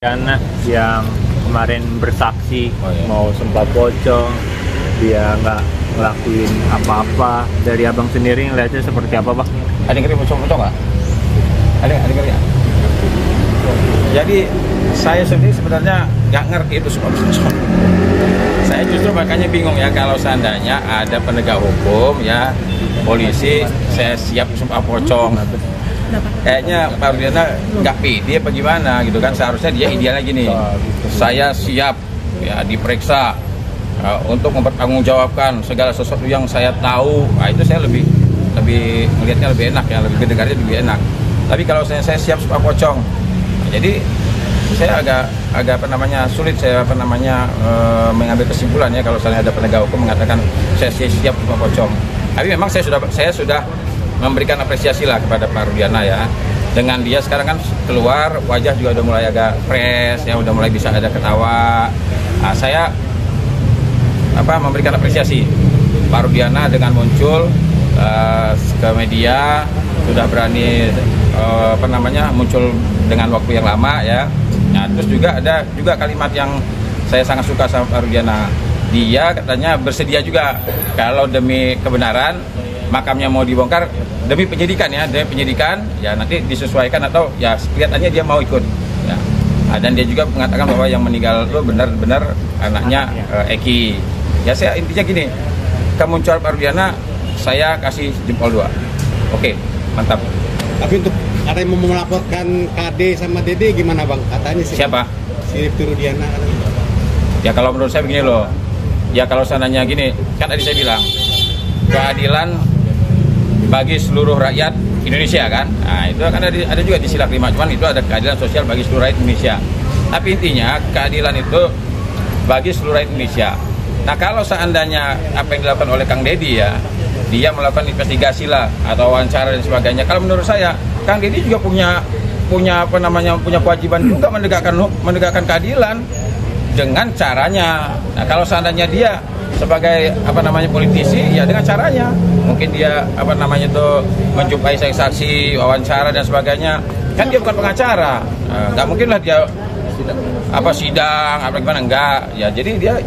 Karena yang kemarin bersaksi iya. mau sumpah pocong, dia nggak ngelakuin apa-apa. Dari abang sendiri ngeliatnya seperti apa, Bang? Ada yang ngeri pocong nggak? Ada ngeri ya? Jadi saya sendiri sebenarnya nggak ngerti itu sumpah pocong. Saya justru makanya bingung ya, kalau seandainya ada penegak hukum ya, polisi, saya siap sumpah pocong. Kayaknya Pak Rudiana nggak pede apa gimana gitu kan. Seharusnya dia idealnya gini, saya siap ya diperiksa untuk mempertanggungjawabkan segala sesuatu yang saya tahu. Nah, itu saya lebih melihatnya lebih enak ya, lebih mendengarnya lebih enak. Tapi kalau saya siap sumpah pocong, jadi saya agak sulit saya mengambil kesimpulan ya kalau misalnya ada penegak hukum mengatakan saya siap sumpah pocong. Tapi memang saya sudah memberikan apresiasi lah kepada Pak Rudiana ya. Dengan dia sekarang kan keluar, wajah juga udah mulai agak fresh ya, udah mulai bisa ada ketawa. Nah, saya memberikan apresiasi Pak Rudiana dengan muncul ke media, sudah berani muncul dengan waktu yang lama ya. Nah, terus juga ada kalimat yang saya sangat suka sama Pak Rudiana. Dia katanya bersedia juga kalau demi kebenaran makamnya mau dibongkar, demi penyidikan ya nanti disesuaikan atau ya kelihatannya dia mau ikut ya. Nah, dan dia juga mengatakan bahwa yang meninggal itu benar-benar anaknya Eki ya. Saya intinya gini, kemunculan Pak Rudiana saya kasih jempol 2. Oke, mantap. Tapi untuk ada yang mau melaporkan KD sama Dede gimana, Bang? Katanya sih. Siapa? Si Rudiana. Ya kalau menurut saya begini loh, ya kalau seandainya gini, kan tadi saya bilang keadilan bagi seluruh rakyat Indonesia kan. Nah, itu akan ada juga di sila 5, cuman itu ada keadilan sosial bagi seluruh rakyat Indonesia. Tapi intinya keadilan itu bagi seluruh rakyat Indonesia. Nah, kalau seandainya apa yang dilakukan oleh Kang Deddy ya, dia melakukan investigasi lah atau wawancara dan sebagainya. Kalau menurut saya, Kang Deddy juga punya kewajiban juga menegakkan keadilan dengan caranya. Nah, kalau seandainya dia sebagai politisi ya dengan caranya, mungkin dia menjumpai saksi, wawancara dan sebagainya. Kan dia bukan pengacara, nggak mungkin lah dia sidang gimana, enggak ya. Jadi dia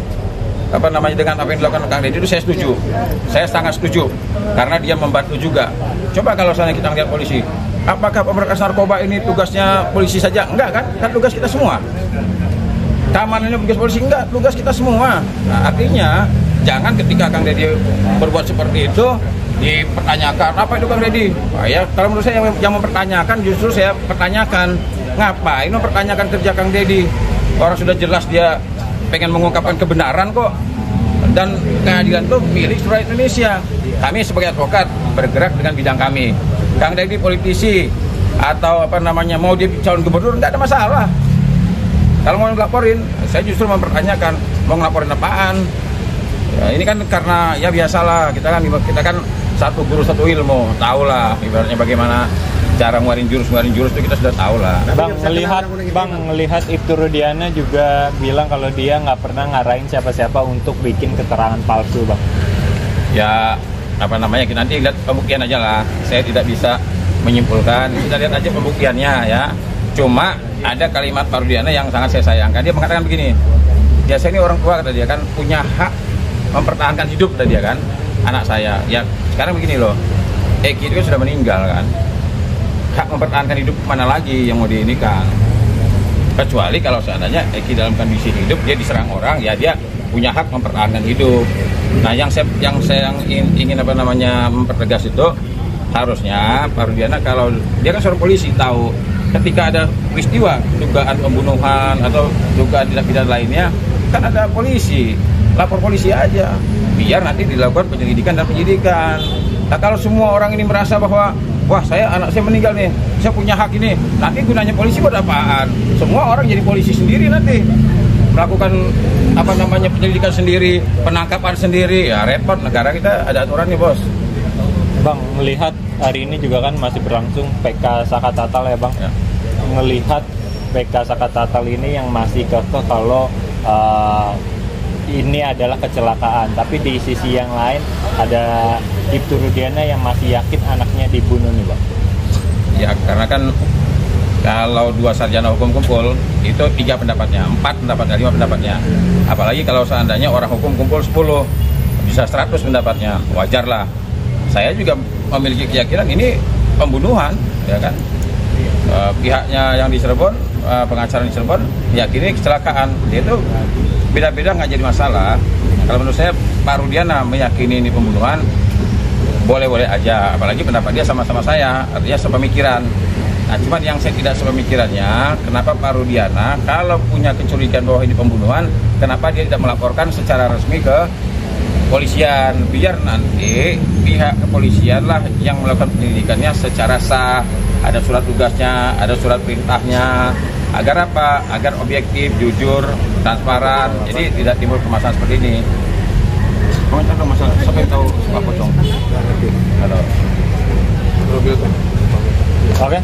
dengan apa yang dilakukan Kang Deddy itu saya setuju, saya sangat setuju karena dia membantu juga. Coba kalau misalnya kita lihat polisi, apakah pemberantasan narkoba ini tugasnya polisi saja? Enggak kan tugas kita semua. Keamanannya tugas polisi, enggak, tugas kita semua. Nah, artinya jangan ketika Kang Deddy berbuat seperti itu dipertanyakan, apa itu Kang Deddy? Nah, ya kalau menurut saya yang mempertanyakan justru saya pertanyakan, ngapain mempertanyakan kerja Kang Deddy? Orang sudah jelas dia pengen mengungkapkan kebenaran kok, dan keadilan itu milik seluruh Indonesia. Kami sebagai advokat bergerak dengan bidang kami. Kang Deddy politisi atau mau dia calon gubernur, nggak ada masalah. Kalau mau ngelaporin, saya justru mempertanyakan mau ngelaporin apaan. Ya, ini kan karena ya biasalah kita kan satu guru satu ilmu, tahu lah ibaratnya bagaimana cara ngeluarin jurus itu kita sudah tahu lah. Bang melihat Ibtu Rudiana juga bilang kalau dia nggak pernah ngarahin siapa-siapa untuk bikin keterangan palsu, Bang. Ya nanti lihat pembuktian aja lah. Saya tidak bisa menyimpulkan, kita lihat aja pembuktiannya ya. Cuma ada kalimat Pak Rudiana yang sangat saya sayangkan. Dia mengatakan begini, ya saya ini orang tua, kata dia kan, punya hak mempertahankan hidup, kata dia kan, anak saya. Ya sekarang begini loh, Eki itu kan sudah meninggal kan, hak mempertahankan hidup mana lagi yang mau diinikan? Kecuali kalau seandainya Eki dalam kondisi hidup dia diserang orang, ya dia punya hak mempertahankan hidup. Nah, yang saya ingin mempertegas itu, harusnya Pak Rudiana kalau dia kan seorang polisi, tahu ketika ada peristiwa dugaan pembunuhan atau dugaan tindak pidana lainnya, kan ada polisi, lapor polisi aja biar nanti dilakukan penyelidikan dan penyidikan. Nah, kalau semua orang ini merasa bahwa wah anak saya meninggal nih, saya punya hak ini, nanti gunanya polisi buat apaan? Semua orang jadi polisi sendiri nanti, melakukan penyelidikan sendiri, penangkapan sendiri, ya repot. Negara kita ada aturan nih, Bos. Bang, melihat hari ini juga kan masih berlangsung PK Saka Tatal ya, Bang. Ya. Melihat PK Saka Tatal ini yang masih kekeh kalau ini adalah kecelakaan, tapi di sisi yang lain ada Ibtu Rudiana yang masih yakin anaknya dibunuh nih, Bang. Ya karena kan Kalau 2 sarjana hukum kumpul, itu 3 pendapatnya, 4 pendapatnya, 5 pendapatnya. Apalagi kalau seandainya orang hukum kumpul 10, bisa 100 pendapatnya, wajar lah. Saya juga memiliki keyakinan ini pembunuhan, ya kan. Pihaknya yang di Cirebon, pengacara di Cirebon, meyakini kecelakaan. Dia itu beda-beda nggak jadi masalah. Kalau menurut saya, Pak Rudiana meyakini ini pembunuhan, boleh-boleh aja. Apalagi pendapat dia sama-sama saya, artinya sepemikiran. Nah, cuman yang saya tidak sepemikirannya, kenapa Pak Rudiana kalau punya kecurigaan bahwa ini pembunuhan, kenapa dia tidak melaporkan secara resmi ke polisian? Biar nanti pihak kepolisian lah yang melakukan penyelidikannya secara sah, ada surat tugasnya, ada surat perintahnya, agar apa? Agar objektif, jujur, transparan, jadi tidak timbul permasalahan seperti ini. Komentar dong masalah, siapa yang tahu Pak Pocong? Halo. Oke.